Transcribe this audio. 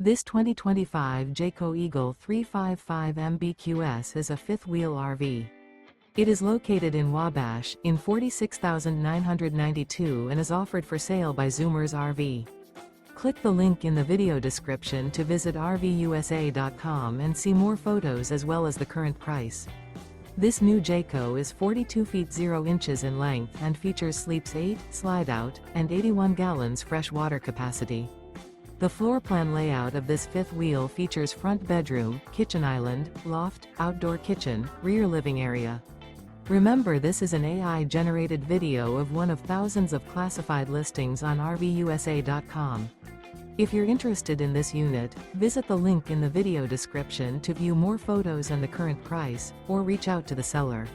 This 2025 Jayco Eagle 355 MBQS is a fifth-wheel RV. It is located in Wabash, in 46,992 and is offered for sale by Zoomers RV. Click the link in the video description to visit RVUSA.com and see more photos as well as the current price. This new Jayco is 42 feet 0 inches in length and features sleeps 8, slide-out, and 81 gallons fresh water capacity. The floor plan layout of this fifth wheel features front bedroom, kitchen island, loft, outdoor kitchen, rear living area. Remember, this is an AI-generated video of one of thousands of classified listings on RVUSA.com. If you're interested in this unit, visit the link in the video description to view more photos and the current price, or reach out to the seller.